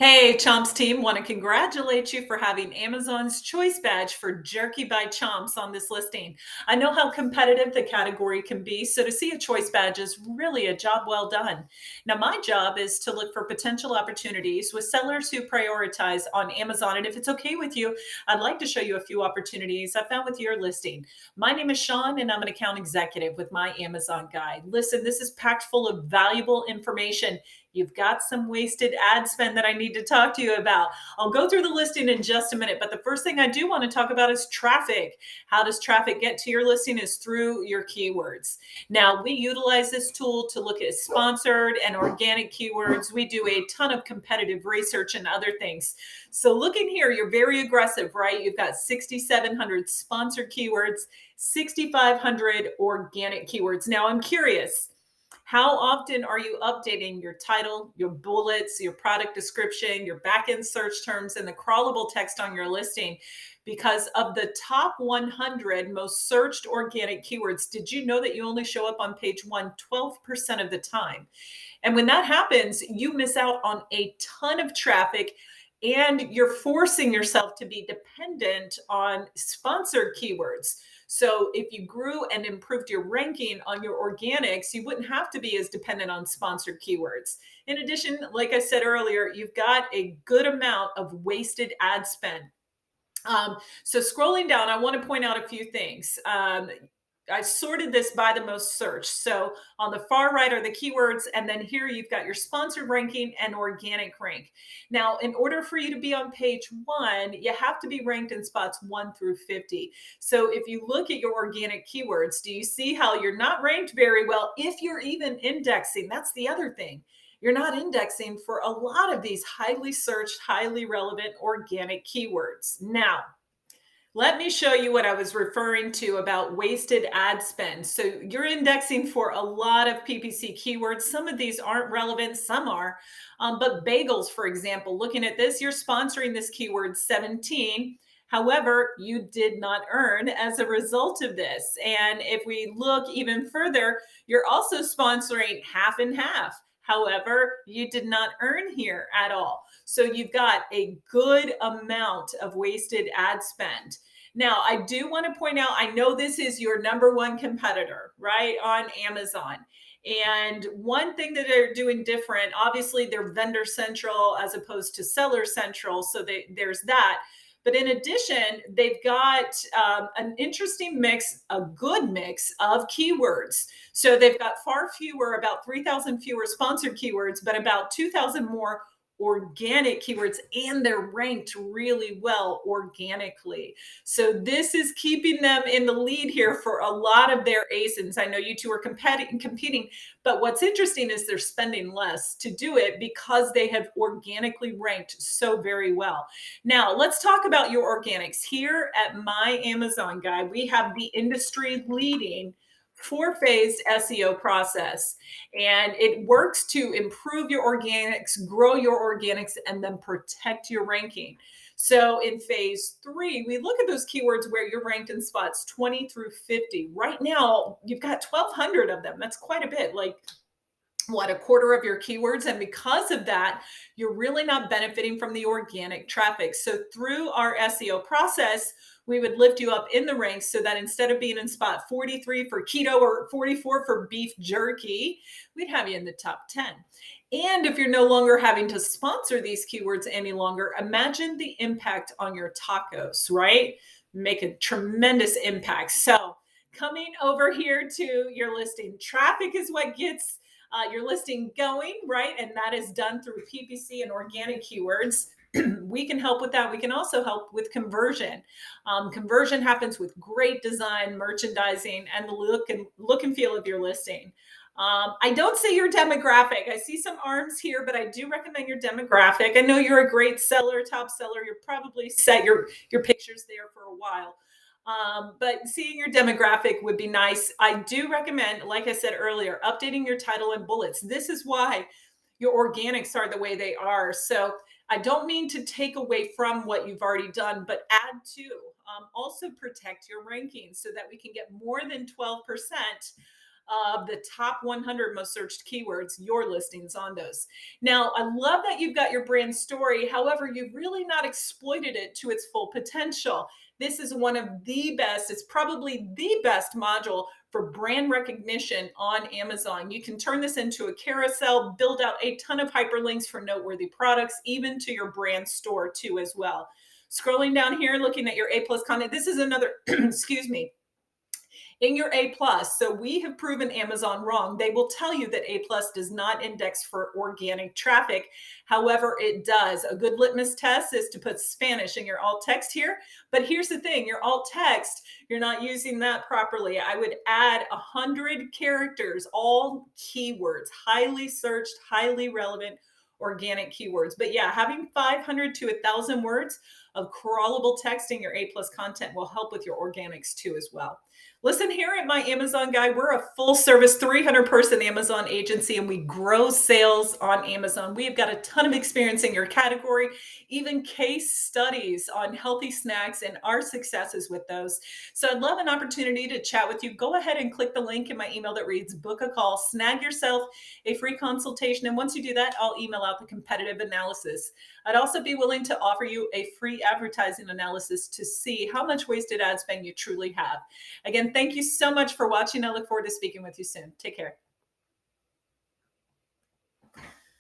Hey, Chomps team, want to congratulate you for having Amazon's Choice Badge for Jerky by Chomps on this listing. I know how competitive the category can be, so to see a Choice Badge is really a job well done. Now, my job is to look for potential opportunities with sellers who prioritize on Amazon. And if it's okay with you, I'd like to show you a few opportunities I found with your listing. My name is Sean, and I'm an account executive with my Amazon guide. Listen, this is packed full of valuable information. You've got some wasted ad spend that I need to talk to you about. I'll go through the listing in just a minute, but the first thing I do want to talk about is traffic. How does traffic get to your listing is through your keywords. Now, we utilize this tool to look at sponsored and organic keywords. We do a ton of competitive research and other things. So looking here, you're very aggressive, right? You've got 6,700 sponsored keywords, 6,500 organic keywords. Now, I'm curious, how often are you updating your title, your bullets, your product description, your backend search terms, and the crawlable text on your listing? Because of the top 100 most searched organic keywords, did you know that you only show up on page one 12% of the time? And when that happens, you miss out on a ton of traffic and you're forcing yourself to be dependent on sponsored keywords. So if you grew and improved your ranking on your organics, you wouldn't have to be as dependent on sponsored keywords. In addition, like I said earlier, you've got a good amount of wasted ad spend. So scrolling down, I want to point out a few things. I sorted this by the most searched. So on the far right are the keywords, and then here you've got your sponsored ranking and organic rank. Now, in order for you to be on page one, you have to be ranked in spots 1 through 50. So if you look at your organic keywords, do you see how you're not ranked very well if you're even indexing? That's the other thing. You're not indexing for a lot of these highly searched, highly relevant organic keywords. Now, let me show you what I was referring to about wasted ad spend. So you're indexing for a lot of PPC keywords. Some of these aren't relevant, some are. But bagels, for example, looking at this, you're sponsoring this keyword 17. However, you did not earn as a result of this. And if we look even further, you're also sponsoring half and half. However, you did not earn here at all. So you've got a good amount of wasted ad spend. Now, I do want to point out, I know this is your number one competitor, right, on Amazon. And one thing that they're doing different, obviously, they're vendor central as opposed to seller central. So there's that. But in addition, they've got an interesting mix, a good mix of keywords. So they've got far fewer, about 3,000 fewer sponsored keywords, but about 2,000 more organic keywords, and they're ranked really well organically. So this is keeping them in the lead here for a lot of their ASINs. I know you two are competing, but what's interesting is they're spending less to do it because they have organically ranked so very well. Now, let's talk about your organics. Here at my Amazon guide, we have the industry leading 4-phase SEO process. And it works to improve your organics, grow your organics, and then protect your ranking. So in phase 3, we look at those keywords where you're ranked in spots 20 through 50. Right now, you've got 1,200 of them. That's quite a bit, like what, a quarter of your keywords. And because of that, you're really not benefiting from the organic traffic. So through our SEO process, we would lift you up in the ranks so that instead of being in spot 43 for keto or 44 for beef jerky, we'd have you in the top 10. And if you're no longer having to sponsor these keywords any longer, imagine the impact on your tacos, right? Make a tremendous impact. So coming over here to your listing, traffic is what gets your listing going, right? And that is done through PPC and organic keywords. We can help with that. We can also help with conversion. Conversion happens with great design, merchandising, and the look and feel of your listing. I don't say your demographic. I see some arms here, but I do recommend your demographic. I know you're a great seller, top seller. You're probably set your pictures there for a while. But seeing your demographic would be nice. I do recommend, like I said earlier, updating your title and bullets. This is why your organics are the way they are. So I don't mean to take away from what you've already done, but add to. Also protect your rankings so that we can get more than 12% of the top 100 most searched keywords, your listings on those. Now, I love that you've got your brand story. However, you've really not exploited it to its full potential. This is one of the best, it's probably the best module for brand recognition on Amazon. You can turn this into a carousel, build out a ton of hyperlinks for noteworthy products, even to your brand store too as well. Scrolling down here, looking at your A plus content, this is another, excuse me, in your A plus. So we have proven Amazon wrong. They will tell you that A plus does not index for organic traffic. However, it does. A good litmus test is to put Spanish in your alt text here. But here's the thing, your alt text, you're not using that properly. I would add 100 characters, all keywords, highly searched, highly relevant organic keywords. But yeah, having 500 to 1,000 words of crawlable text in your A plus content will help with your organics too as well. Listen, here at My Amazon Guy, we're a full service 300 person Amazon agency and we grow sales on Amazon. We have got a ton of experience in your category, even case studies on healthy snacks and our successes with those. So I'd love an opportunity to chat with you. Go ahead and click the link in my email that reads book a call, snag yourself a free consultation. And once you do that, I'll email out the competitive analysis. I'd also be willing to offer you a free advertising analysis to see how much wasted ad spend you truly have. Again, thank you so much for watching. I look forward to speaking with you soon. Take care.